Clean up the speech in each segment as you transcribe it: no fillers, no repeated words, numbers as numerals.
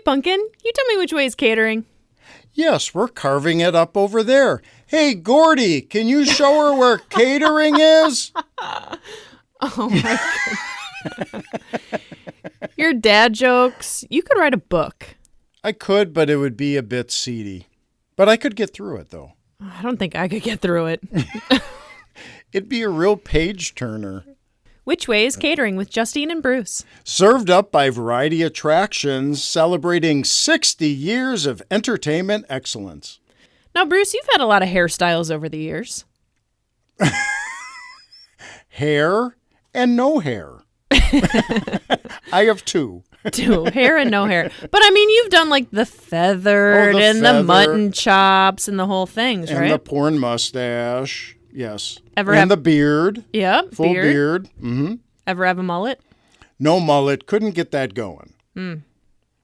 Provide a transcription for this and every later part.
Pumpkin, you tell me which way is catering. Yes, we're carving it up over there. Hey, Gordy, can you show her where catering is? Oh, my goodness. Your dad jokes. You could write a book. I could, but it would be a bit seedy. But I could get through it, though. I don't think I could get through it. It'd be a real page-turner. Which Way is Catering with Justine and Bruce. Served up by Variety Attractions, celebrating 60 years of entertainment excellence. Now, Bruce, you've had a lot of hairstyles over the years. Hair and no hair. I have two. Two, hair and no hair. But, I mean, you've done, like, the feathered the mutton chops and the whole things, right? And the porn mustache. Yes. The beard. Yeah, full beard. Mm-hmm. Ever have a mullet? No mullet. Couldn't get that going.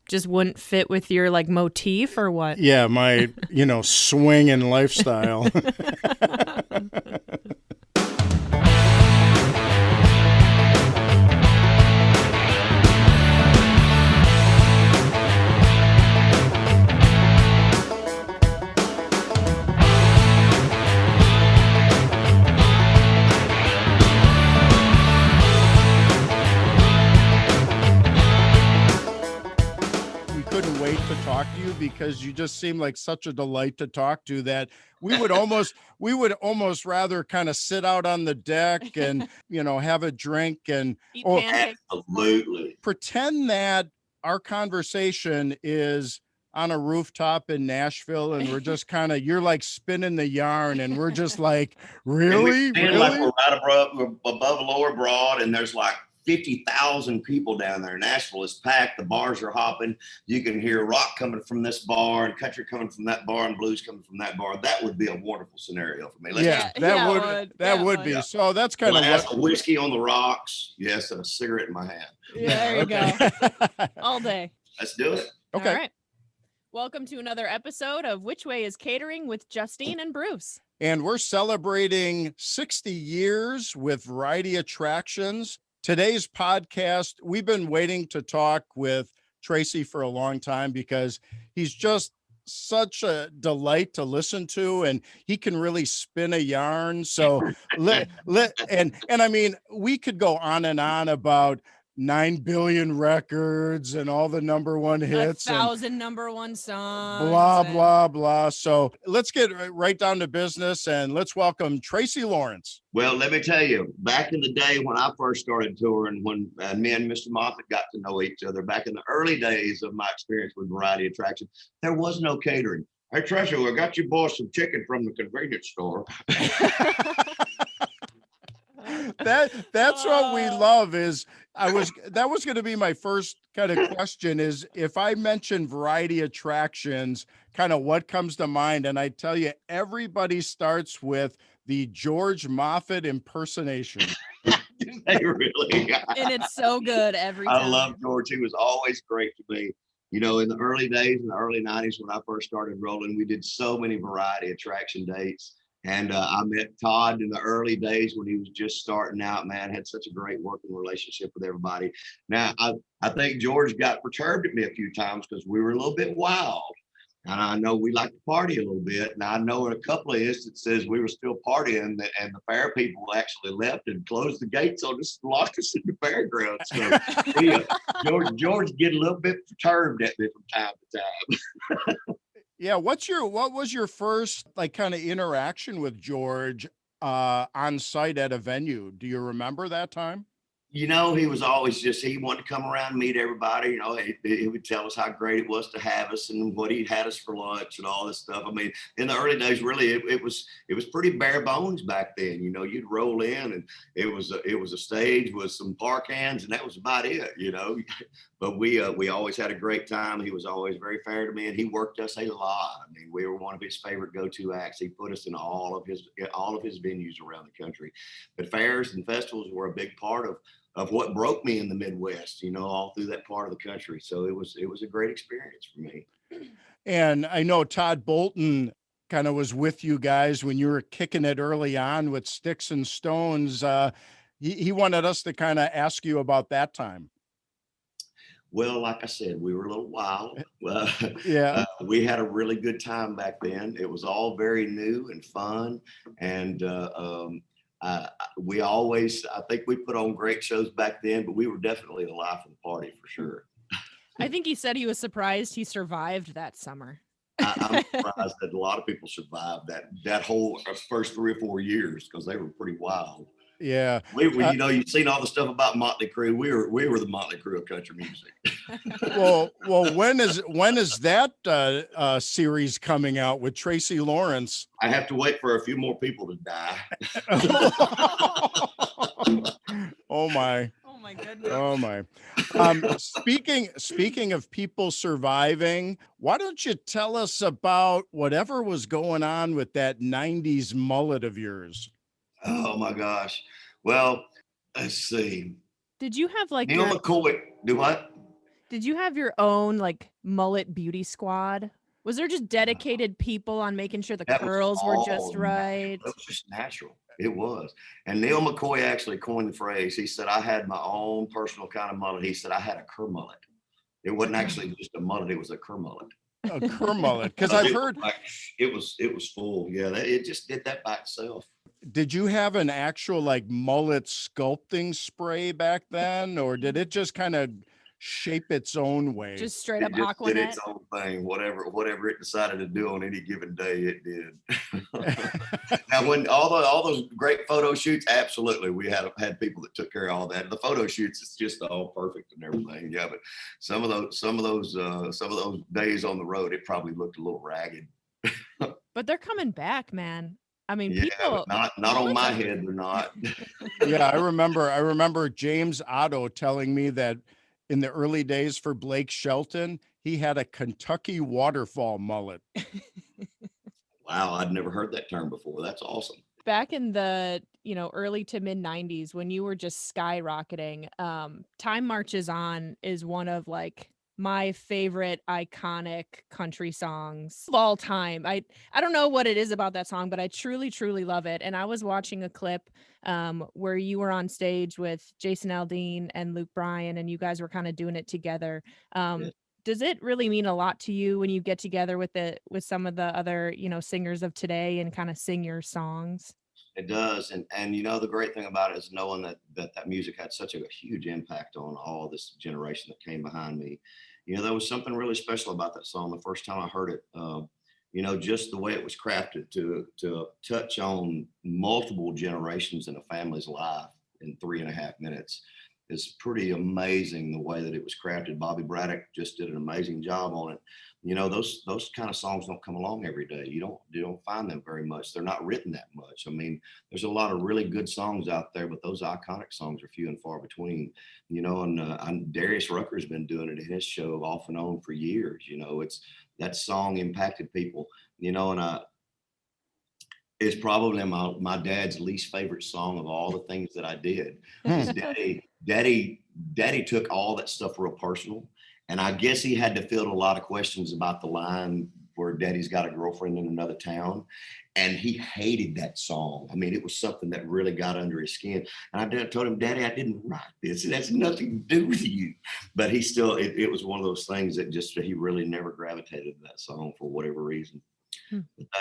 Just wouldn't fit with your, like, motif or what? Yeah, my, swing and lifestyle. Talk to you because you just seem like such a delight to talk to that we would almost rather kind of sit out on the deck and have a drink and absolutely pretend that our conversation is on a rooftop in Nashville and we're just kind of you're like spinning the yarn and we're just like really like we're right above Lower Broad and there's like 50,000 people down there. Nashville is packed. The bars are hopping. You can hear rock coming from this bar and country coming from that bar and blues coming from that bar. That would be a wonderful scenario for me. That would be. So that's kind of a whiskey on the rocks. Yes, and a cigarette in my hand. Yeah, there you go. All day. Let's do it. Okay. All right. Welcome to another episode of Which Way is Catering with Justine and Bruce. And we're celebrating 60 years with Variety Attractions. Today's podcast, we've been waiting to talk with Tracy for a long time because he's just such a delight to listen to and he can really spin a yarn. So and I mean, we could go on and on about 9 billion records and all the number one hits. 1,000 number one songs. Blah, blah. So let's get right down to business and let's welcome Tracy Lawrence. Well, let me tell you, back in the day when I first started touring, when me and Mr. Moffat got to know each other, back in the early days of my experience with Variety Attraction, there was no catering. Hey, Tracy, I got you boys some chicken from the convenience store. That's what we love is that was going to be my first kind of question is if I mention Variety Attractions, kind of what comes to mind. And I tell you, everybody starts with the George Moffat impersonation. They really and it's so good every time. I love George. He was always great to me. In the early days, in the early 90s, when I first started rolling, we did so many Variety Attraction dates. And I met Todd in the early days when he was just starting out, man, had such a great working relationship with everybody. Now, I think George got perturbed at me a few times because we were a little bit wild. And I know we like to party a little bit. And I know in a couple of instances we were still partying and the fair people actually left and closed the gates on us and locked us in the fairgrounds. So George get a little bit perturbed at me from time to time. Yeah, what was your first like kind of interaction with George on site at a venue? Do you remember that time? He was always he wanted to come around and meet everybody. He would tell us how great it was to have us and what he had us for lunch and all this stuff. I mean, in the early days, really, it was pretty bare bones back then. You'd roll in and it was a stage with some park hands and that was about it. But we always had a great time. He was always very fair to me and he worked us a lot. I mean, we were one of his favorite go-to acts. He put us in all of his venues around the country. But fairs and festivals were a big part of what broke me in the Midwest, all through that part of the country. So it was a great experience for me. And I know Todd Bolton kind of was with you guys when you were kicking it early on with Sticks and Stones. He wanted us to kind of ask you about that time. Well, like I said, we were a little wild. Yeah. We had a really good time back then. It was all very new and fun. And I think we put on great shows back then, but we were definitely the life of the party for sure. I think he said he was surprised he survived that summer. I'm surprised that a lot of people survived that whole first 3 or 4 years because they were pretty wild. Yeah. You've seen all the stuff about Motley Crue. We were the Motley Crue of country music. Well, when is that series coming out with Tracy Lawrence? I have to wait for a few more people to die. Oh my. Oh my goodness. Oh my. Speaking of people surviving, why don't you tell us about whatever was going on with that 90s mullet of yours? Oh my gosh. Well, let's see. Did you have like Neal McCoy. Do what? Did you have your own like mullet beauty squad? Was there just dedicated people on making sure the curls were just right? It was just natural. It was. And Neal McCoy actually coined the phrase. He said, I had my own personal kind of mullet. He said, I had a cur mullet. It wasn't actually just a mullet. It was a cur mullet. A cur mullet. Because I've heard. It was full. Yeah, it just did that by itself. Did you have an actual like mullet sculpting spray back then? Or did it just kind of shape its own way? Just straight up Aquanet. Did its own thing. Whatever it decided to do on any given day, it did. Now, when all those great photo shoots, absolutely, we had people that took care of all that. The photo shoots, it's just all perfect and everything. Yeah, but some of those days on the road, it probably looked a little ragged. But they're coming back, man. I mean, yeah, people not on my head, they're not. Yeah, I remember James Otto telling me that in the early days for Blake Shelton, he had a Kentucky waterfall mullet. Wow, I'd never heard that term before. That's awesome. Back in the, early to mid 90s when you were just skyrocketing, Time Marches On is one of like my favorite iconic country songs of all time. I don't know what it is about that song, but I truly, truly love it. And I was watching a clip where you were on stage with Jason Aldean and Luke Bryan, and you guys were kind of doing it together. Yeah. Does it really mean a lot to you when you get together with some of the other, singers of today and kind of sing your songs? It does. And the great thing about it is knowing that music had such a huge impact on all this generation that came behind me. There was something really special about that song the first time I heard it. Just the way it was crafted to touch on multiple generations in a family's life in 3.5 minutes. It's pretty amazing the way that it was crafted. Bobby Braddock just did an amazing job on it. Those kind of songs don't come along every day. You don't find them very much. They're not written that much. I mean, there's a lot of really good songs out there, but those iconic songs are few and far between. And Darius Rucker's been doing it in his show off and on for years. It's that song impacted people. And it's probably my dad's least favorite song of all the things that I did. Daddy took all that stuff real personal. And I guess he had to field a lot of questions about the line where Daddy's got a girlfriend in another town. And he hated that song. I mean, it was something that really got under his skin. And I told him, Daddy, I didn't write this. It has nothing to do with you. But he still, it was one of those things that he really never gravitated to that song for whatever reason.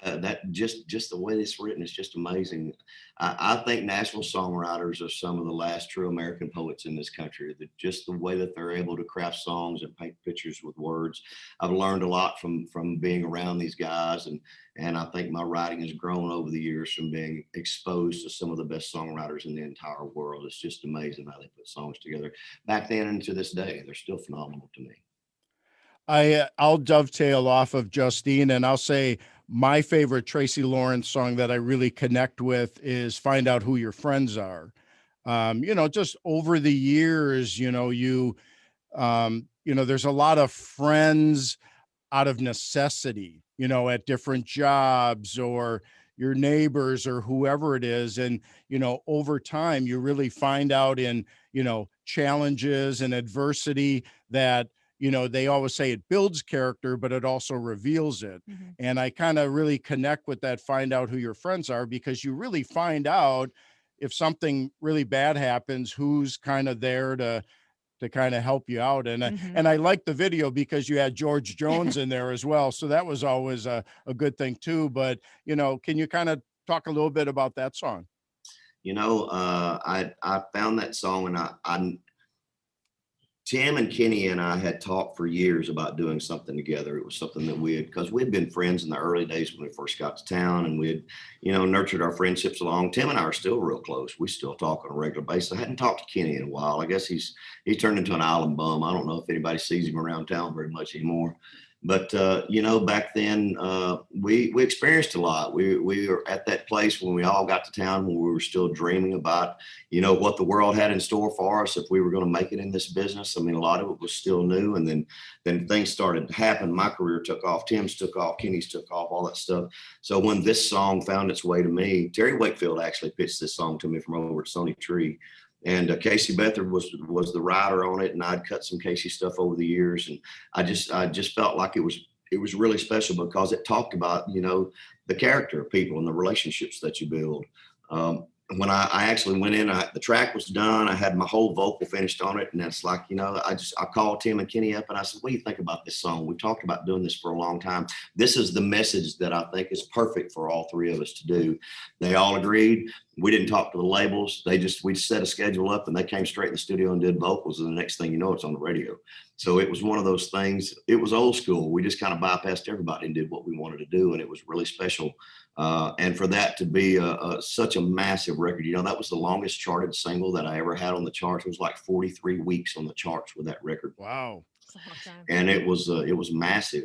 That just the way it's written is just amazing. I think Nashville songwriters are some of the last true American poets in this country. Just the way that they're able to craft songs and paint pictures with words. I've learned a lot from being around these guys, and I think my writing has grown over the years from being exposed to some of the best songwriters in the entire world. It's just amazing how they put songs together back then and to this day. They're still phenomenal to me. I'll dovetail off of Justine, and I'll say my favorite Tracy Lawrence song that I really connect with is Find Out Who Your Friends Are. Just over the years, there's a lot of friends out of necessity, at different jobs or your neighbors or whoever it is. And, over time, you really find out in, challenges and adversity that, they always say it builds character, but it also reveals it. Mm-hmm. And I kind of really connect with that, find out who your friends are, because you really find out if something really bad happens, who's kind of there to, to kind of help you out. And Mhm. and I like the video because you had George Jones in there as well. So that was always a good thing too. But, can you kind of talk a little bit about that song? I found that song, and I Tim and Kenny and I had talked for years about doing something together. It was something that because we'd been friends in the early days when we first got to town, and we'd, nurtured our friendships along. Tim and I are still real close. We still talk on a regular basis. I hadn't talked to Kenny in a while. I guess he turned into an island bum. I don't know if anybody sees him around town very much anymore. But back then we experienced a lot. We were at that place when we all got to town, when we were still dreaming about what the world had in store for us if we were going to make it in this business. I mean, a lot of it was still new, and then things started to happen. My career took off, Tim's took off, Kenny's took off, all that stuff. So when this song found its way to me, Terry Wakefield actually pitched this song to me from over at Sony Tree. And Casey Beathard was the writer on it, and I'd cut some Casey stuff over the years, and I just felt like it was really special because it talked about the character of people and the relationships that you build. When I actually went in, the track was done. I had my whole vocal finished on it, and it's like I called Tim and Kenny up and I said, "What do you think about this song? We've talked about doing this for a long time. This is the message that I think is perfect for all three of us to do." They all agreed. We didn't talk to the labels. We set a schedule up, and they came straight in the studio and did vocals. And the next thing you know, it's on the radio. So it was one of those things. It was old school. We just kind of bypassed everybody and did what we wanted to do. And it was really special. And for that to be such a massive record, that was the longest charted single that I ever had on the charts. It was like 43 weeks on the charts with that record. Wow. That's a long time. And it was massive.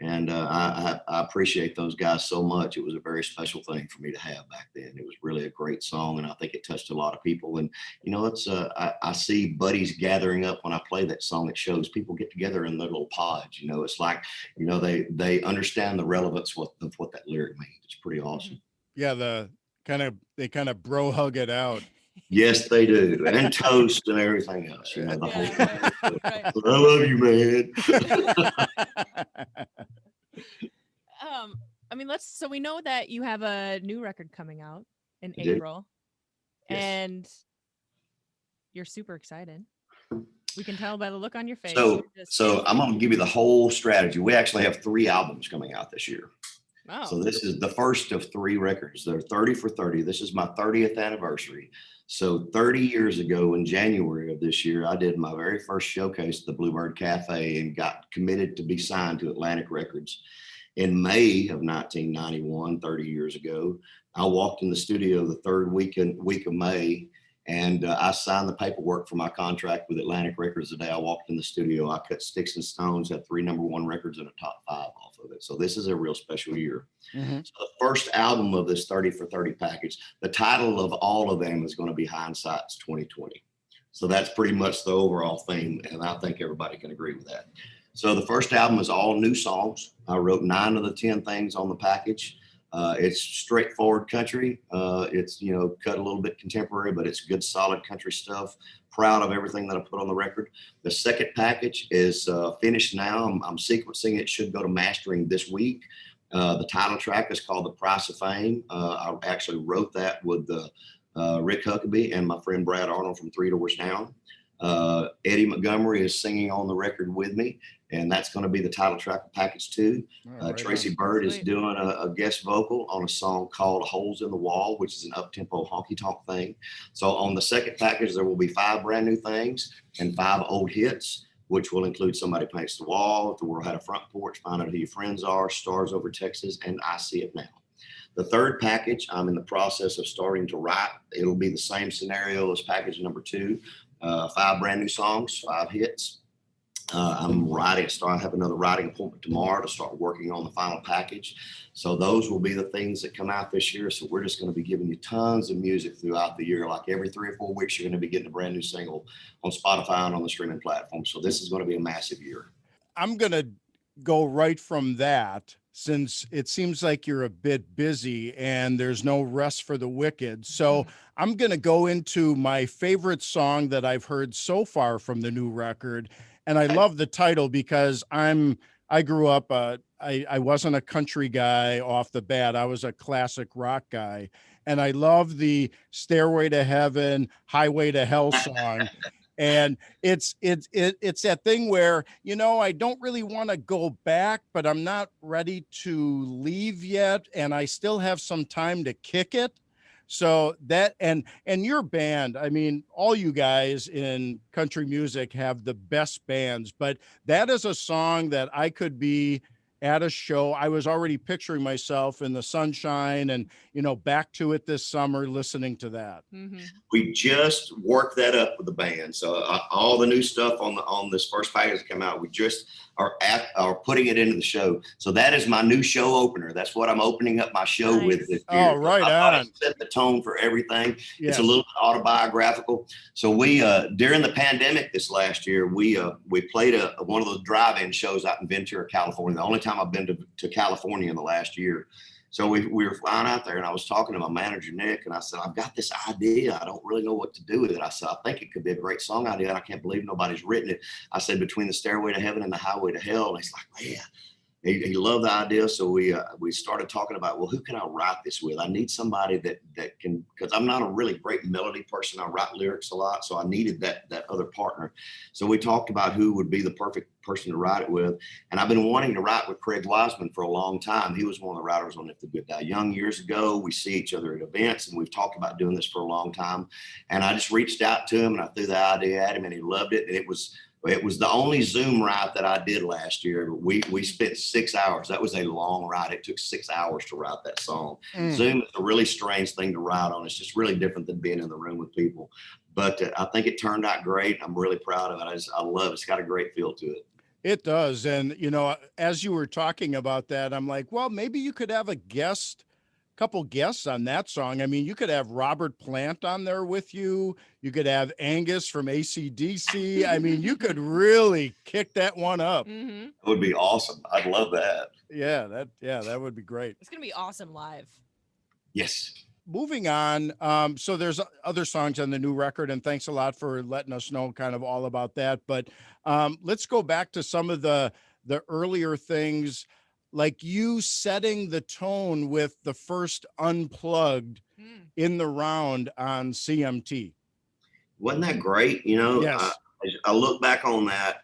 And I appreciate those guys so much. It was a very special thing for me to have back then. It was really a great song, and I think it touched a lot of people. And I see buddies gathering up when I play that song. It shows people get together in their little pods. It's like they understand the relevance of what that lyric means. It's pretty awesome. Yeah, they kind of bro hug it out. Yes, they do, and toast and everything else. The whole Right. I love you, man. So we know that you have a new record coming out in I do. April. Yes. And you're super excited. We can tell by the look on your face. So I'm going to give you the whole strategy. We actually have 3 albums coming out this year. Oh. So this is the first of 3 records. They're 30 for 30. This is my 30th anniversary. So 30 years ago in January of this year, I did my very first showcase at the Bluebird Cafe and got committed to be signed to Atlantic Records. In May of 1991, 30 years ago, I walked in the studio the third week of May, and I signed the paperwork for my contract with Atlantic Records the day I walked in the studio. I cut Sticks and Stones, had 3 #1 records and a top 5 off of it. So this is a real special year. Mm-hmm. So the first album of this 30 for 30 package, the title of all of them is going to be Hindsight's 2020. So that's pretty much the overall theme, and I think everybody can agree with that. So the first album is all new songs. I wrote 9 of the 10 things on the package. It's straightforward country. It's, cut a little bit contemporary, but it's good, solid country stuff. Proud of everything that I put on the record. The second package is finished now. I'm sequencing it. Should go to mastering this week. The title track is called The Price of Fame. I actually wrote that with Rick Huckabee and my friend Brad Arnold from Three Doors Down. Eddie Montgomery is singing on the record with me, and that's going to be the title track of package 2. Tracy Byrd is doing a guest vocal on a song called Holes in the Wall, which is an up-tempo honky-tonk thing. So on the second package, there will be 5 brand new things and 5 old hits, which will include Somebody Paints the Wall, If the World Had a Front Porch, Find Out Who Your Friends Are, Stars Over Texas, and I See It Now. The third package, I'm in the process of starting to write. It'll be the same scenario as package number 2. 5 brand new songs, 5 hits. I'm writing, I have another writing appointment tomorrow to start working on the final package. So those will be the things that come out this year. So we're just going to be giving you tons of music throughout the year. Like every 3 or 4 weeks, you're going to be getting a brand new single on Spotify and on the streaming platform. So this is going to be a massive year. I'm going to go right from that, since it seems like you're a bit busy and there's no rest for the wicked. So I'm going to go into my favorite song that I've heard so far from the new record. And I love the title because I grew up, I wasn't a country guy off the bat. I was a classic rock guy. And I love the Stairway to Heaven, Highway to Hell song. And it's that thing where, I don't really want to go back, but I'm not ready to leave yet, and I still have some time to kick it. So that, and your band, I mean, all you guys in country music have the best bands, but that is a song that I could be at a show. I was already picturing myself in the sunshine and, back to it this summer, listening to that. Mm-hmm. We just worked that up with the band. So all the new stuff on this first package that come out, we just are putting it into the show. So that is my new show opener. That's what I'm opening up my show with this year. Oh, right I thought on. it set the tone for everything. Yes. It's a little bit autobiographical. So we during the pandemic this last year, we played one of those drive-in shows out in Ventura, California. The only time I've been to California in the last year. So we were flying out there, and I was talking to my manager, Nick, and I said, I've got this idea. I don't really know what to do with it. I said, I think it could be a great song idea, and I can't believe nobody's written it. I said, between the Stairway to Heaven and the Highway to Hell. And he's like, man, he loved the idea. So we started talking about, well, who can I write this with? I need somebody that can, because I'm not a really great melody person. I write lyrics a lot, so I needed that other partner. So we talked about who would be the perfect person to write it with. And I've been wanting to write with Craig Wiseman for a long time. He was one of the writers on If the Good Die Young years ago. We see each other at events, and we've talked about doing this for a long time. And I just reached out to him, and I threw the idea at him, and he loved it. And it was the only Zoom write that I did last year. We spent 6 hours. That was a long ride. It took 6 hours to write that song. Zoom is a really strange thing to write on. It's just really different than being in the room with people. But I think it turned out great. I'm really proud of it. I love it. It's got a great feel to it. It does. And, as you were talking about that, I'm like, well, maybe you could have a couple guests on that song. I mean, you could have Robert Plant on there with you. You could have Angus from AC/DC. I mean, you could really kick that one up. Mm-hmm. It would be awesome. I'd love that. Yeah, that would be great. It's going to be awesome live. Yes. Moving on. So there's other songs on the new record, and thanks a lot for letting us know kind of all about that. But let's go back to some of the earlier things, like you setting the tone with the first Unplugged in the round on CMT. Wasn't that great? Yes. I look back on that,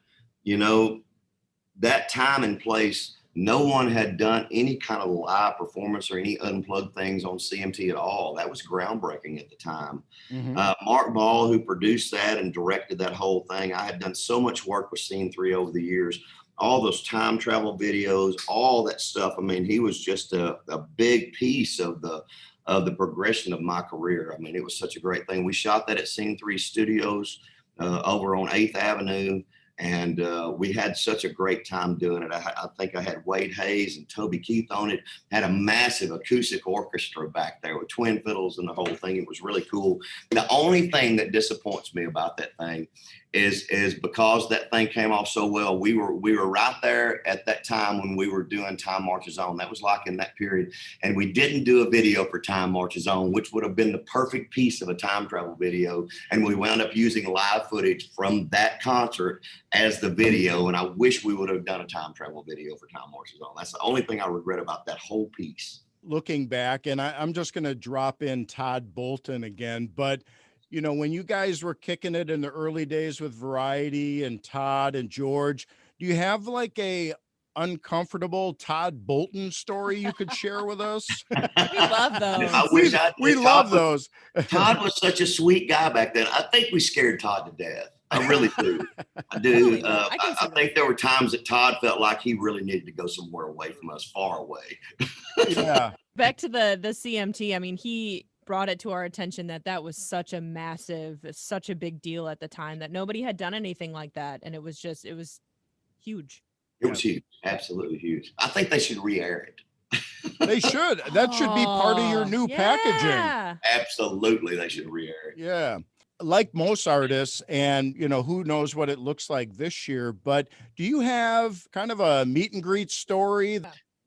that time and place, no one had done any kind of live performance or any unplugged things on CMT at all. That was groundbreaking at the time. Mm-hmm. Mark Ball, who produced that and directed that whole thing, I had done so much work with Scene 3 over the years. All those time travel videos, all that stuff. I mean, he was just a big piece of the progression of my career. I mean, it was such a great thing. We shot that at Scene 3 Studios over on 8th Avenue. And we had such a great time doing it. I think I had Wade Hayes and Toby Keith on it. Had a massive acoustic orchestra back there with twin fiddles and the whole thing. It was really cool. The only thing that disappoints me about that thing is because that thing came off so well. We were right there at that time when we were doing Time Marches On. That was like in that period. And we didn't do a video for Time Marches On, which would have been the perfect piece of a time travel video. And we wound up using live footage from that concert as the video. And I wish we would have done a time travel video for Time Marches On. That's the only thing I regret about that whole piece. Looking back, and I'm just going to drop in Todd Bolton again, but when you guys were kicking it in the early days with Variety and Todd and George, do you have like a uncomfortable Todd Bolton story you could share with us? We love those. I wish we love those. Todd was such a sweet guy back then. I think we scared Todd to death. I really do. I do. I think there were times that Todd felt like he really needed to go somewhere away from us, far away. Yeah. Back to the CMT. I mean, he brought it to our attention that was such a big deal at the time, that nobody had done anything like that. And it was huge. It was huge. Absolutely huge. I think they should re-air it. They should. That should be part of your new packaging. Absolutely. They should re-air it. Yeah. Like most artists, and who knows what it looks like this year, but do you have kind of a meet and greet story?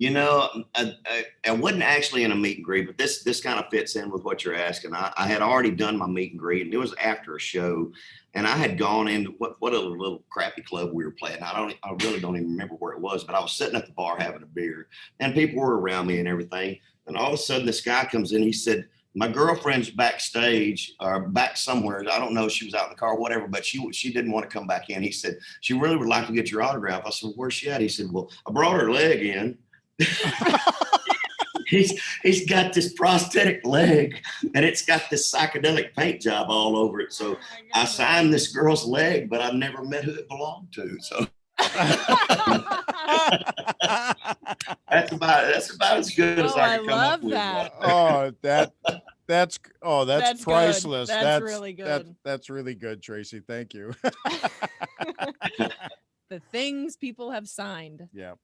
I wasn't actually in a meet and greet, but this kind of fits in with what you're asking. I had already done my meet and greet, and it was after a show, and I had gone into what a little crappy club we were playing. I really don't even remember where it was, but I was sitting at the bar having a beer, and people were around me and everything. And all of a sudden, this guy comes in. He said, my girlfriend's backstage or back somewhere. I don't know. She was out in the car, or whatever, but she didn't want to come back in. He said, she really would like to get your autograph. I said, where's she at? He said, well, I brought her leg in. He's got this prosthetic leg and it's got this psychedelic paint job all over it. So I signed this girl's leg, but I never met who it belonged to. So that's about as good as I can come up with. That's that's priceless. Good. That's really good. That's really good, Tracy. Thank you. The things people have signed. Yeah.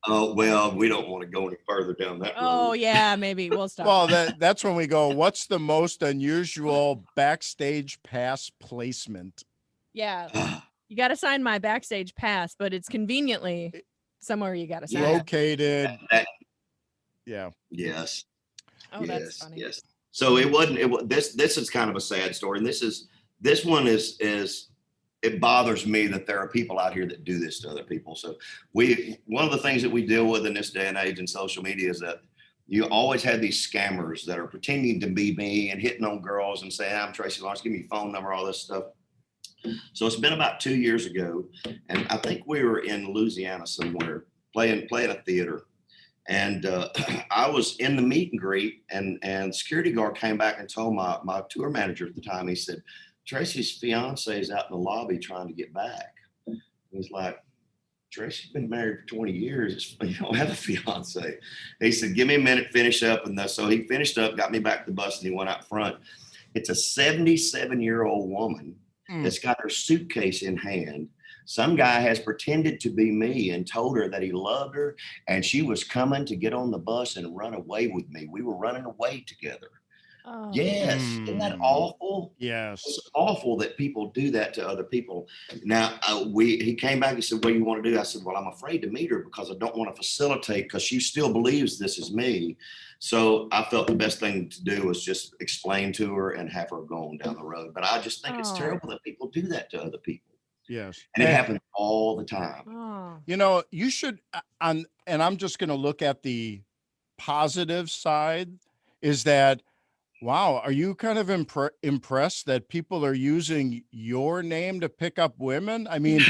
Oh, well, we don't want to go any further down that road. Oh, yeah, maybe we'll stop. Well, that's when we go, what's the most unusual backstage pass placement? Yeah. You got to sign my backstage pass, but it's conveniently somewhere you got to sign. Located. Yeah. Yes. Oh, yes, that's funny. Yes. So this is kind of a sad story. And this one is it bothers me that there are people out here that do this to other people. So one of the things that we deal with in this day and age in social media is that you always have these scammers that are pretending to be me and hitting on girls and saying, I'm Tracy Lawrence, give me your phone number, all this stuff. So it's been about 2 years ago. And I think we were in Louisiana somewhere playing a theater. And I was in the meet and greet and security guard came back and told my tour manager at the time, he said, Tracy's fiance is out in the lobby trying to get back. He was like, Tracy's been married for 20 years. You don't have a fiance. He said, give me a minute, finish up. And so he finished up, got me back to the bus, and he went out front. It's a 77-year-old woman that's got her suitcase in hand. Some guy has pretended to be me and told her that he loved her, and she was coming to get on the bus and run away with me. We were running away together. Oh. Yes. Isn't that awful? Yes. It's awful that people do that to other people. Now, he came back and said, what do you want to do? I said, well, I'm afraid to meet her because I don't want to facilitate because she still believes this is me. So I felt the best thing to do was just explain to her and have her go on down the road. But I just think it's terrible that people do that to other people. Yes. And it happens all the time. You know, you should, and I'm just going to look at the positive side, is that, wow, are you kind of impressed that people are using your name to pick up women? I mean,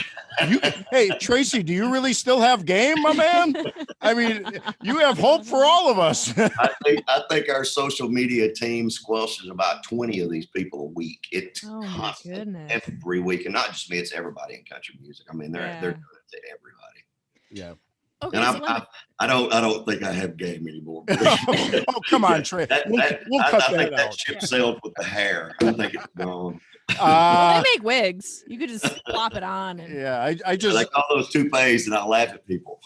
hey, Tracy, do you really still have game, my man? I mean, you have hope for all of us. I think our social media team squelches about 20 of these people a week. It's constant every week, and not just me, it's everybody in country music. I mean, they're doing it to everybody. Yeah. Okay, and I don't think I have game anymore. Oh, come on, Trey. We'll cut I think that that out. ship sailed with the hair. I think it's gone. Well, they make wigs. You could just plop it on. And... Yeah, I just like all those toupees, and I laugh at people.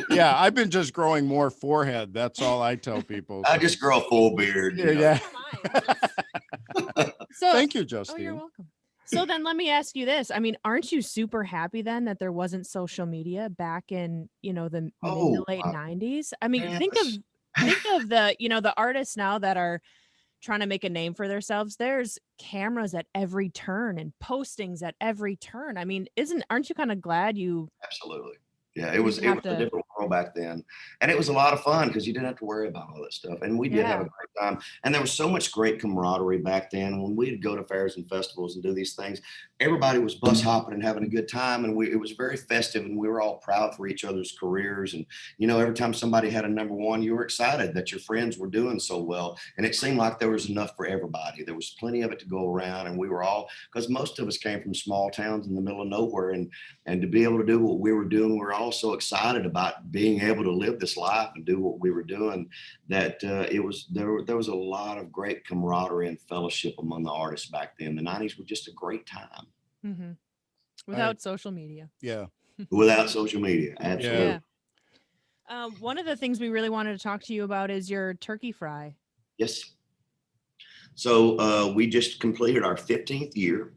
Yeah, I've been just growing more forehead. That's all I tell people. I just grow a full beard. Yeah. So, thank you, Justine. Oh, you're welcome. So then let me ask you this. I mean, aren't you super happy then that there wasn't social media back in, the mid to late 90s? I mean, think of the, the artists now that are trying to make a name for themselves. There's cameras at every turn and postings at every turn. I mean, aren't you kind of glad you? Absolutely. Yeah, it was a different world back then. And it was a lot of fun because you didn't have to worry about all that stuff. And we did have a great time. And there was so much great camaraderie back then. When we'd go to fairs and festivals and do these things, everybody was bus hopping and having a good time. And it was very festive, and we were all proud for each other's careers. And, every time somebody had a number one, you were excited that your friends were doing so well. And it seemed like there was enough for everybody. There was plenty of it to go around. And we were all, because most of us came from small towns in the middle of nowhere. And to be able to do what we were doing, we were all so excited about being able to live this life and do what we were doing that there was a lot of great camaraderie and fellowship among the artists back then. The 90s were just a great time. Mm-hmm. Without social media. Yeah. Without social media. Absolutely. Yeah. One of the things we really wanted to talk to you about is your turkey fry. Yes. So we just completed our 15th year.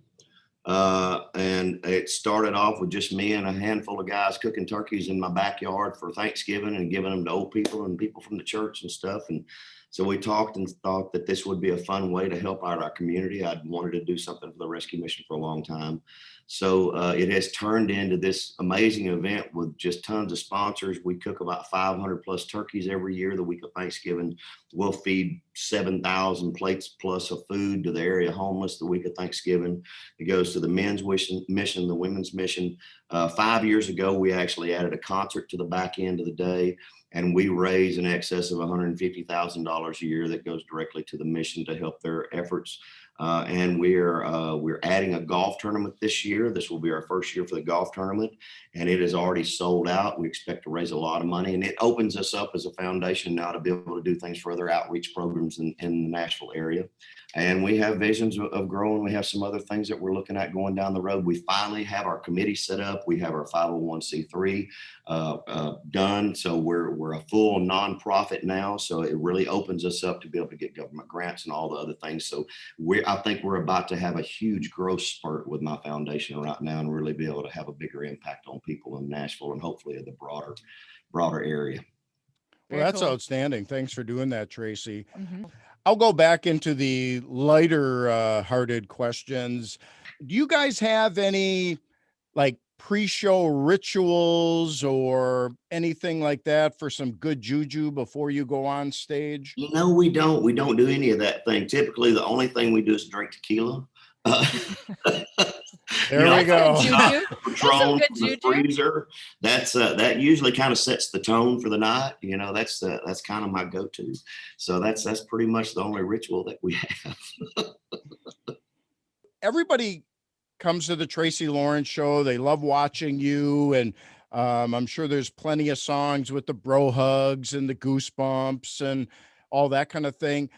And it started off with just me and a handful of guys cooking turkeys in my backyard for Thanksgiving and giving them to old people and people from the church and stuff. And So we talked and thought that this would be a fun way to help out our community. I'd wanted to do something for the rescue mission for a long time. So it has turned into this amazing event with just tons of sponsors. We cook about 500 plus turkeys every year. The week of Thanksgiving, we'll feed 7,000 plates plus of food to the area homeless the week of Thanksgiving. It goes to the men's mission, the women's mission. 5 years ago, we actually added a concert to the back end of the day, and we raise in excess of $150,000 a year that goes directly to the mission to help their efforts. And we're adding a golf tournament this year. This will be our first year for the golf tournament, and it is already sold out. We expect to raise a lot of money, and it opens us up as a foundation now to be able to do things for other outreach programs in the Nashville area. And we have visions of growing. We have some other things that we're looking at going down the road. We finally have our committee set up. We have our 501c3 done. So we're a full nonprofit now. So it really opens us up to be able to get government grants and all the other things. So I think we're about to have a huge growth spurt with my foundation right now and really be able to have a bigger impact on people in Nashville and hopefully in the broader area. Well, that's outstanding. Thanks for doing that, Tracy. I'll go back into the lighter hearted questions. Do you guys have any like pre-show rituals or anything like that for some good juju before you go on stage? We don't do any of that thing. Typically, the only thing we do is drink tequila. There we go. Patron from the freezer. That usually kind of sets the tone for the night. That's kind of my go-to. So that's pretty much the only ritual that we have. Everybody comes to the Tracy Lawrence show. They love watching you, and I'm sure there's plenty of songs with the bro hugs and the goosebumps and all that kind of thing.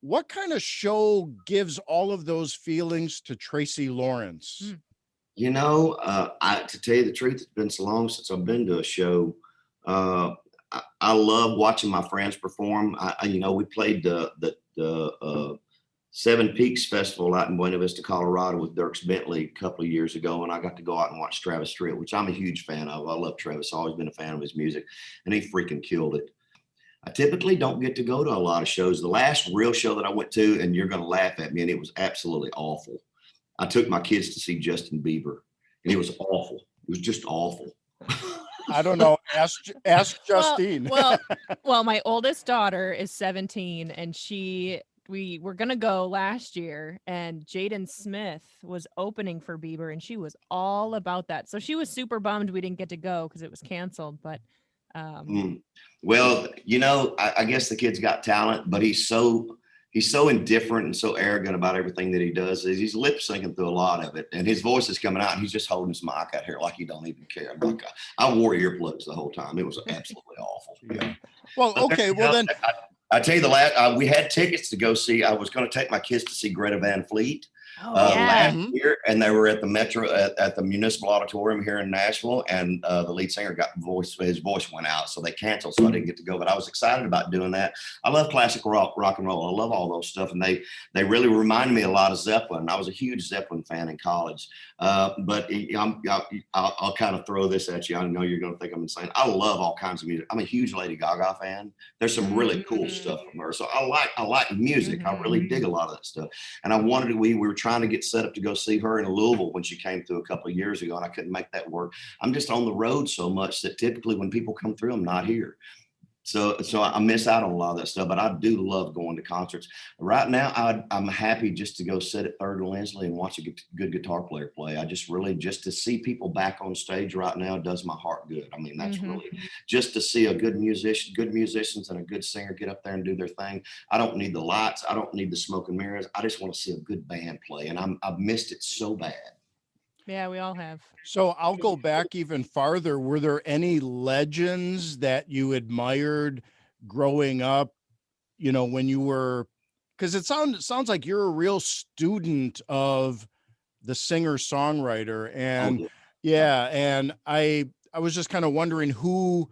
What kind of show gives all of those feelings to Tracy Lawrence? To tell you the truth, it's been so long since I've been to a show. I love watching my friends perform. We played the Seven Peaks Festival out in Buena Vista, Colorado with Dierks Bentley a couple of years ago, and I got to go out and watch Travis Tritt, which I'm a huge fan of. I love Travis. I've always been a fan of his music, and he freaking killed it. I typically don't get to go to a lot of shows. The last real show that I went to, and you're going to laugh at me, and it was absolutely awful. I took my kids to see Justin Bieber, and it was awful. It was just awful. I don't know. Ask Justine. Well, my oldest daughter is 17, and we were going to go last year, and Jaden Smith was opening for Bieber, and she was all about that. So she was super bummed we didn't get to go because it was canceled. But well, I guess the kid's got talent, but he's so indifferent and so arrogant about everything that he does. He's lip syncing through a lot of it, and his voice is coming out, and he's just holding his mic out here like he don't even care. I wore earplugs the whole time. It was absolutely awful. Yeah. Well, okay. Well, then I tell you, we had tickets to go see. I was going to take my kids to see Greta Van Fleet. Last year, and they were at the Metro at the Municipal Auditorium here in Nashville, and the lead singer his voice went out, so they canceled, so I didn't get to go. But I was excited about doing that. I love classic rock and roll. I love all those stuff, and they really reminded me a lot of Zeppelin. I was a huge Zeppelin fan in college, but I'll kind of throw this at you. I know you're going to think I'm insane. I love all kinds of music. I'm a huge Lady Gaga fan. There's some really cool stuff from her, so I like music. I really dig a lot of that stuff, and we were trying to get set up to go see her in Louisville when she came through a couple of years ago, and I couldn't make that work. I'm just on the road so much that typically when people come through, I'm not here. So I miss out on a lot of that stuff, but I do love going to concerts. Right now, I'm happy just to go sit at Third and Lindsley and watch a good guitar player play. I just to see people back on stage right now does my heart good. I mean, that's really just to see a good musicians and a good singer get up there and do their thing. I don't need the lights. I don't need the smoke and mirrors. I just want to see a good band play, and I've missed it so bad. Yeah, we all have. So I'll go back even farther. Were there any legends that you admired growing up, when you were, because it sounds like you're a real student of the singer-songwriter. And and I was just kind of wondering who,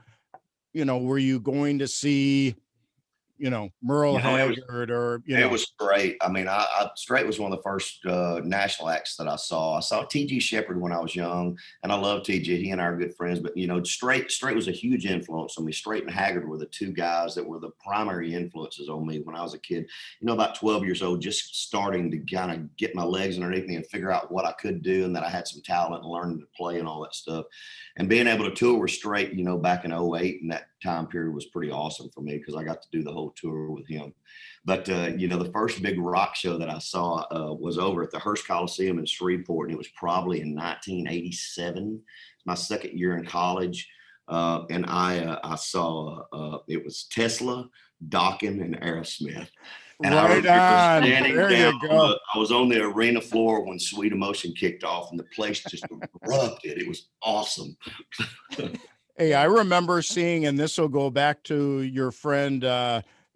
were you going to see Merle You know, Haggard or, it was Straight. I mean, Straight was one of the first national acts that I saw. I saw T.G. Shepherd when I was young, and I love T.G. He and I are good friends. But Straight was a huge influence on me. Straight and Haggard were the two guys that were the primary influences on me when I was a kid. About 12 years old, just starting to kind of get my legs underneath me and figure out what I could do, and that I had some talent and learning to play and all that stuff. And being able to tour with Straight, back in '08 and that time period was pretty awesome for me because I got to do the whole tour with him. But, the first big rock show that I saw was over at the Hearst Coliseum in Shreveport, and it was probably in 1987. It's my second year in college. And I saw, it was Tesla, Dokken, and Aerosmith. And I right remember on. standing There down, you go. I was on the arena floor when Sweet Emotion kicked off, and the place just erupted. It was awesome. Hey, I remember seeing, and this will go back to your friend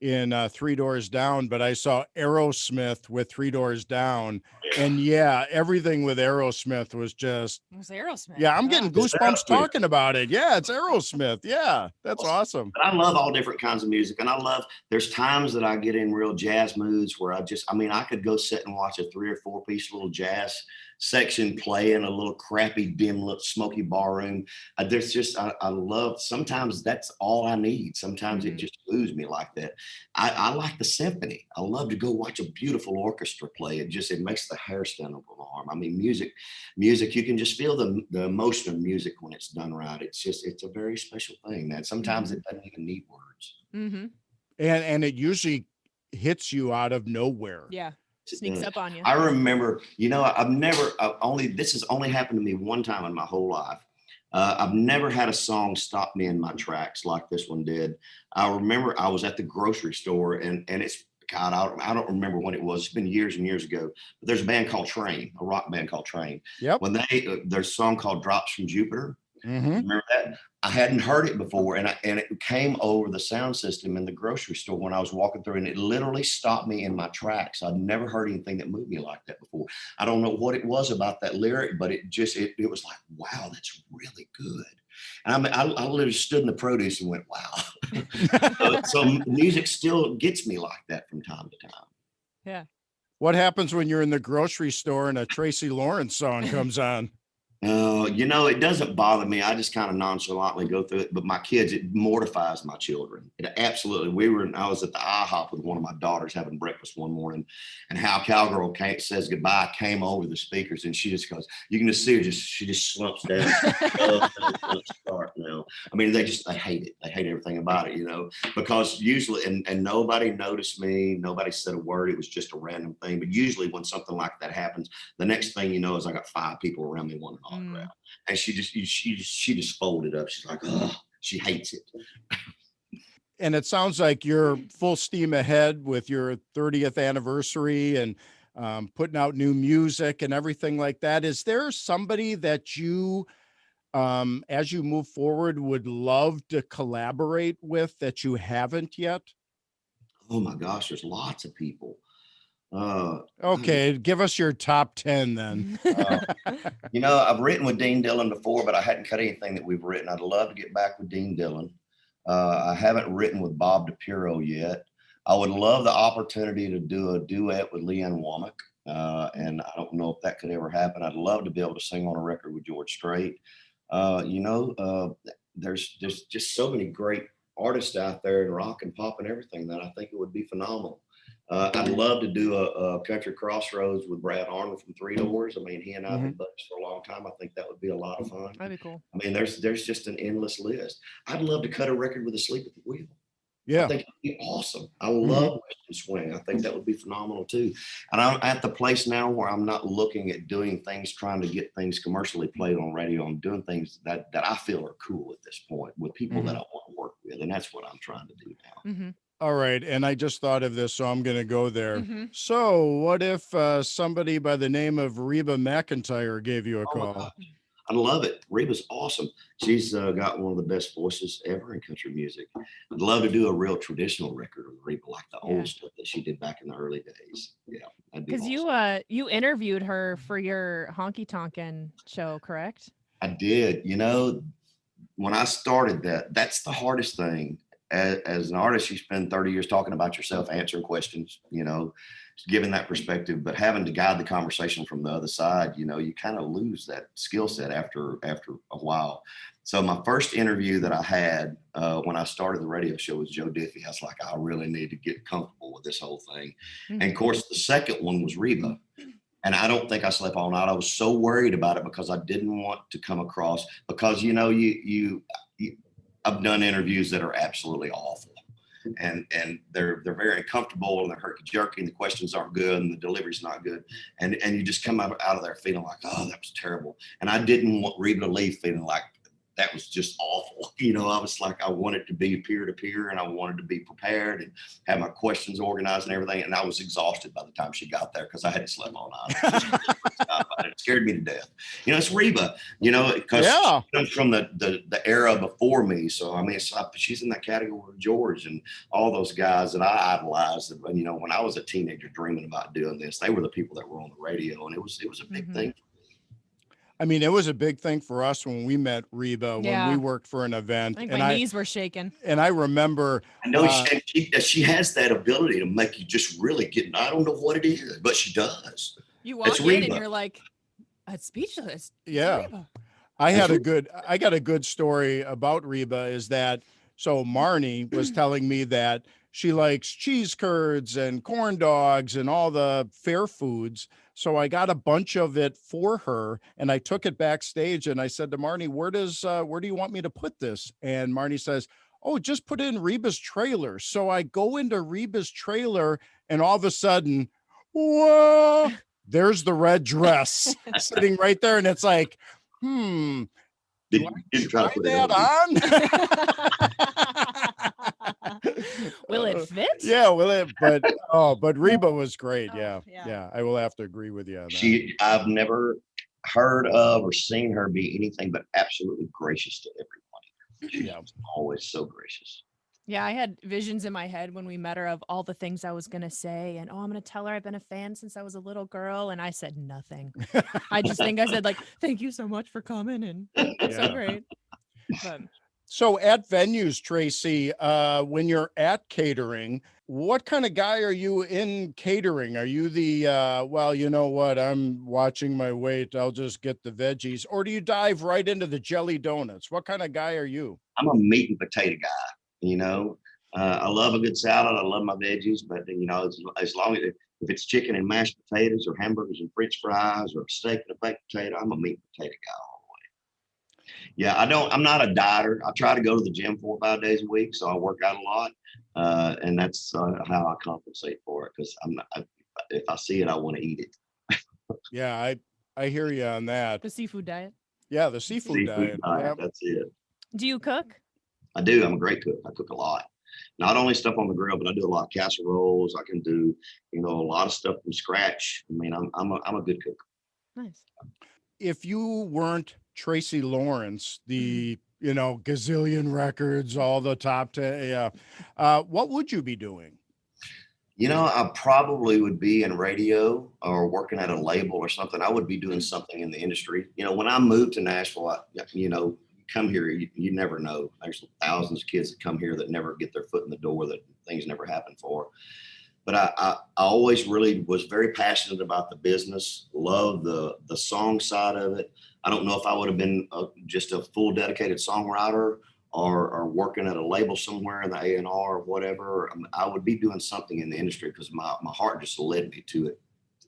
in Three Doors Down, but I saw Aerosmith with Three Doors Down. And yeah, everything with Aerosmith was just. It was Aerosmith. Yeah, I'm getting goosebumps talking about it. Yeah, it's Aerosmith. Yeah, that's awesome. But I love all different kinds of music. And there's times that I get in real jazz moods where I could go sit and watch a 3 or 4 piece little jazz section play in a little crappy, dim lit, smoky bar room. I love, sometimes that's all I need. Sometimes it just moves me like that. I like the symphony. I love to go watch a beautiful orchestra play. It makes the hair stand up on my arm. I mean, music, you can just feel the emotion of music when it's done right. It's a very special thing, man. Sometimes it doesn't even need words. Mm-hmm. And it usually hits you out of nowhere. Yeah. Sneaks up on you. I remember, this has only happened to me one time in my whole life. I've never had a song stop me in my tracks like this one did. I remember I was at the grocery store and it's, God, I don't remember when it was. It's been years and years ago. But there's a band called Train, a rock band called Train. Yep. When there's a song called Drops from Jupiter. Mm-hmm. Remember that? I hadn't heard it before, and it came over the sound system in the grocery store when I was walking through, and it literally stopped me in my tracks. I'd never heard anything that moved me like that before. I don't know what it was about that lyric, but it was like, wow, that's really good. And I literally stood in the produce and went, wow. So music still gets me like that from time to time. Yeah. What happens when you're in the grocery store and a Tracy Lawrence song comes on? It doesn't bother me. I just kind of nonchalantly go through it. But my kids, it mortifies my children. It absolutely. I was at the IHOP with one of my daughters having breakfast one morning, and Hal Cowgirl says goodbye, came over the speakers, and she just goes, you can just see her, she just slumps down. Start now. I mean, they hate it. They hate everything about it, because usually, and nobody noticed me. Nobody said a word. It was just a random thing. But usually when something like that happens, the next thing you know is I got 5 people around me wanting autograph. And she just folded up. She's like, oh, she hates it. And it sounds like you're full steam ahead with your 30th anniversary and putting out new music and everything like that. Is there somebody that you, as you move forward, would love to collaborate with that you haven't yet? Oh my gosh, there's lots of people. Okay, give us your top 10 then. I've written with Dean Dillon before, but I hadn't cut anything that we've written. I'd love to get back with Dean Dillon. I haven't written with Bob DiPiero yet. I would love the opportunity to do a duet with Leanne Womack, and I don't know if that could ever happen. I'd love to be able to sing on a record with George Strait. There's just so many great artists out there in rock and pop and everything that I think it would be phenomenal. I'd love to do a country crossroads with Brad Arnold from Three Doors. I mean, he and I have been buddies for a long time. I think that would be a lot of fun. That'd be cool. I mean, there's just an endless list. I'd love to cut a record with Asleep at the Wheel. Yeah. I think it'd be awesome. I love Western Swing. I think that would be phenomenal too. And I'm at the place now where I'm not looking at doing things, trying to get things commercially played on radio. I'm doing things that I feel are cool at this point with people that I want to work with. And that's what I'm trying to do now. All right. And I just thought of this, so I'm going to go there. So what if somebody by the name of Reba McEntire gave you a call? I love it. Reba's awesome. She's got one of the best voices ever in country music. I'd love to do a real traditional record with Reba, like the old stuff that she did back in the early days. Yeah, that'd be awesome. Because you interviewed her for your Honky Tonkin' show, correct? I did. When I started that's the hardest thing as an artist, you spend 30 years talking about yourself, answering questions, giving that perspective, but having to guide the conversation from the other side, you kind of lose that skill set after a while. So my first interview that I had when I started the radio show was Joe Diffie. I was like, I really need to get comfortable with this whole thing. Mhm. And of course, the second one was Reba. And I don't think I slept all night. I was so worried about it because I didn't want to come across, because, I've done interviews that are absolutely awful. And they're very uncomfortable, and they're herky jerky, and the questions aren't good, and the delivery's not good, and you just come out of there feeling like, oh, that was terrible. And I didn't want Reba to leave feeling like that was just awful. I was like, I wanted to be peer to peer, and I wanted to be prepared and have my questions organized and everything. And I was exhausted by the time she got there because I hadn't slept all night. It scared me to death. It's Reba, because she comes from the era before me. So, I mean, she's in that category of George and all those guys that I idolized. When I was a teenager dreaming about doing this, they were the people that were on the radio, and it was a big thing. I mean, it was a big thing for us when we met Reba, when we worked for an event. I think my knees were shaking. And I remember. I know she has that ability to make you just really I don't know what it is, but she does. You walk in and you're like, it's speechless. Yeah. Reba. I got a good story about Reba, is that, so Marnie was telling me that she likes cheese curds and corn dogs and all the fair foods. So I got a bunch of it for her, and I took it backstage, and I said to Marnie, where do you want me to put this? And Marnie says, oh, just put it in Reba's trailer. So I go into Reba's trailer, and all of a sudden, whoa, there's the red dress sitting right there. And it's like, do I try that on? Will it fit? Yeah, but Reba was great. Yeah. I will have to agree with you on that. I've never heard of or seen her be anything but absolutely gracious to everybody. She's always so gracious. Yeah, I had visions in my head when we met her of all the things I was going to say. And, I'm going to tell her I've been a fan since I was a little girl. And I said nothing. I just think I said, like, thank you so much for coming. And it's so great. But. So at venues, Tracy, when you're at catering, what kind of guy are you in catering? Are you the, well, you know what, I'm watching my weight, I'll just get the veggies? Or do you dive right into the jelly donuts? What kind of guy are you? I'm a meat and potato guy. I love a good salad. I love my veggies, but as long as if it's chicken and mashed potatoes or hamburgers and French fries or steak and a baked potato, I'm a meat and potato guy all the way. Yeah, I'm not a dieter. I try to go to the gym 4 or 5 days a week, so I work out a lot, and that's how I compensate for it. Because if I see it, I want to eat it. Yeah, I hear you on that. The seafood diet. Yeah, the seafood diet. Yep. That's it. Do you cook? I do. I'm a great cook. I cook a lot. Not only stuff on the grill, but I do a lot of casseroles. I can do, a lot of stuff from scratch. I mean, I'm a good cook. Nice. If you weren't Tracy Lawrence, the gazillion records, all the top 10, what would you be doing? I probably would be in radio or working at a label or something. I would be doing something in the industry. When I moved to Nashville, come here, you never know. There's thousands of kids that come here that never get their foot in the door, that things never happen for. But I always really was very passionate about the business, love the song side of it. I don't know if I would have been just a full dedicated songwriter or working at a label somewhere in the A&R or whatever. I would be doing something in the industry because my heart just led me to it.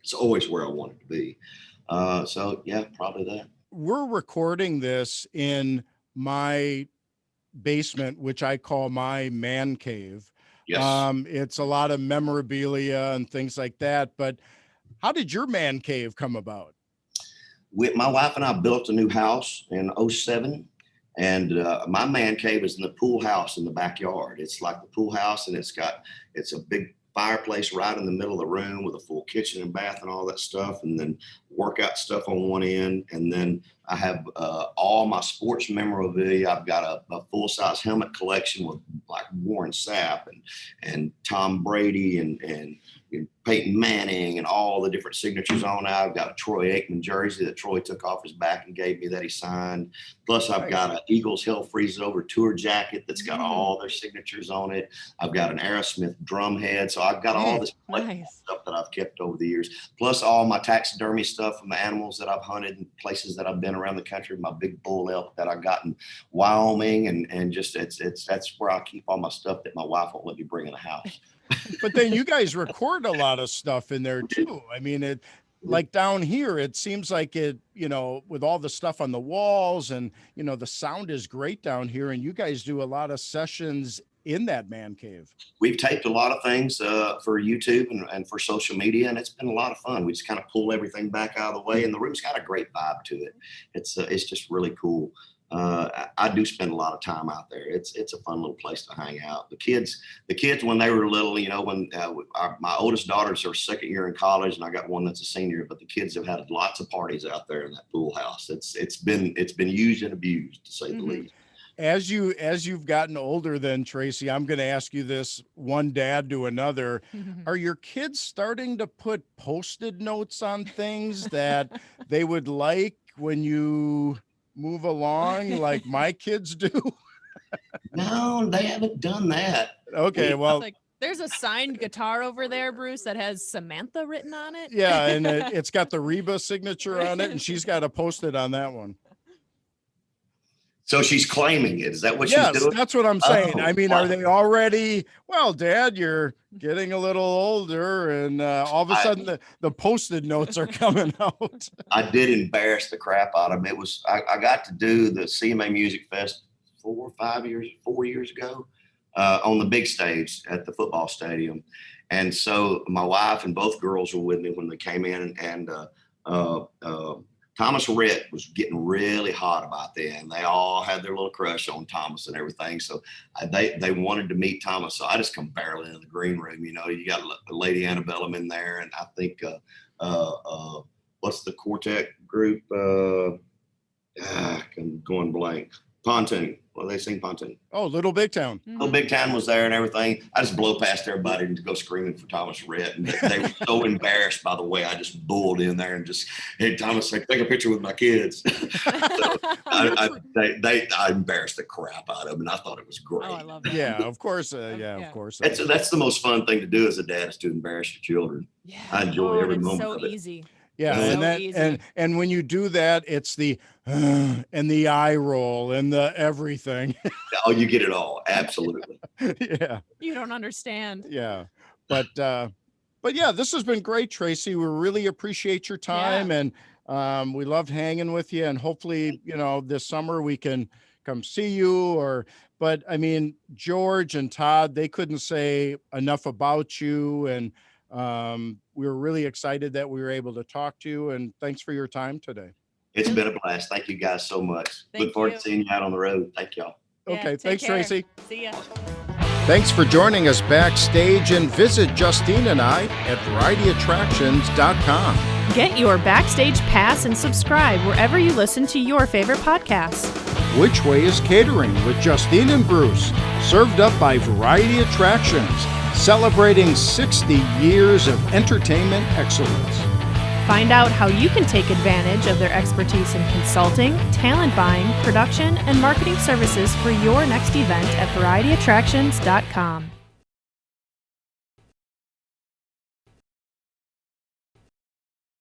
It's always where I wanted to be. So yeah, probably that. We're recording this in my basement, which I call my man cave. Yes. It's a lot of memorabilia and things like that. But how did your man cave come about? My wife and I built a new house in 2007, and my man cave is in the pool house in the backyard. It's like the pool house, and it's a big fireplace right in the middle of the room with a full kitchen and bath and all that stuff, and then workout stuff on one end. And then I have all my sports memorabilia. I've got a full-size helmet collection with like Warren Sapp and Tom Brady and Peyton Manning and all the different signatures on it. I've got a Troy Aikman jersey that Troy took off his back and gave me that he signed. Plus, I've got an Eagles Hell Freezes Over tour jacket that's got all their signatures on it. I've got an Aerosmith drum head. So I've got all this stuff that I've kept over the years. Plus, all my taxidermy stuff from the animals that I've hunted and places that I've been around the country. My big bull elk that I got in Wyoming, and just that's where I keep all my stuff that my wife won't let me bring in the house. But then you guys record a lot of stuff in there too. I mean, like down here, it seems like it, with all the stuff on the walls and, the sound is great down here. And you guys do a lot of sessions in that man cave. We've taped a lot of things for YouTube and for social media, and it's been a lot of fun. We just kind of pull everything back out of the way, and the room's got a great vibe to it. It's just really cool. I do spend a lot of time out there. It's a fun little place to hang out. The kids when they were little, when my oldest daughters are second year in college, and I got one that's a senior, but the kids have had lots of parties out there in that pool house. It's been used and abused, to say the least. As you've gotten older then, Tracy, I'm going to ask you this, one dad to another. Are your kids starting to put Post-it notes on things that they would like when you move along like my kids do? No, they haven't done that. Okay, well, there's a signed guitar over there, Bruce, that has Samantha written on it. Yeah, and it's got the Reba signature on it, and she's got a Post-it on that one. So she's claiming it. Is that what she's doing? Yes, that's what I'm saying. Oh, I mean, are they already, well, Dad, you're getting a little older, and all of a sudden the Post-it notes are coming out. I did embarrass the crap out of them. I got to do the CMA Music Fest 4 years ago on the big stage at the football stadium. And so my wife and both girls were with me when they came in, and Thomas Rhett was getting really hot about that, and they all had their little crush on Thomas and everything. So they wanted to meet Thomas. So I just come barreling into the green room. You got Lady Antebellum in there, and I think what's the quartet group? I'm going blank. Pontoon. Well, they sing Pontoon. Oh, Little Big Town. Little Big Town was there and everything. I just blow past everybody and go screaming for Thomas Rhett. And they were so embarrassed by the way I just bulled in there and just, hey, Thomas, take a picture with my kids. So I embarrassed the crap out of them, and I thought it was great. Oh, I love that. Yeah, of course. Of course. That's the most fun thing to do as a dad, is to embarrass your children. Yeah. I enjoy every moment so of it. Easy. Yeah, and when you do that, it's the and the eye roll and the everything. Oh, you get it all. Absolutely. Yeah. You don't understand. Yeah. But yeah, this has been great, Tracy. We really appreciate your time, and we loved hanging with you, and hopefully, this summer we can come see you but I mean, George and Todd, they couldn't say enough about you, and we were really excited that we were able to talk to you, and thanks for your time today. It's been a blast. Thank you guys so much. Look forward to seeing you out on the road. Thank y'all. Okay. Thanks, Tracy. See ya. Thanks for joining us backstage, and visit Justine and I at varietyattractions.com. Get your backstage pass and subscribe wherever you listen to your favorite podcasts. Which Way Is Catering with Justine and Bruce, served up by Variety Attractions, celebrating 60 years of entertainment excellence. Find out how you can take advantage of their expertise in consulting, talent buying, production, and marketing services for your next event at varietyattractions.com.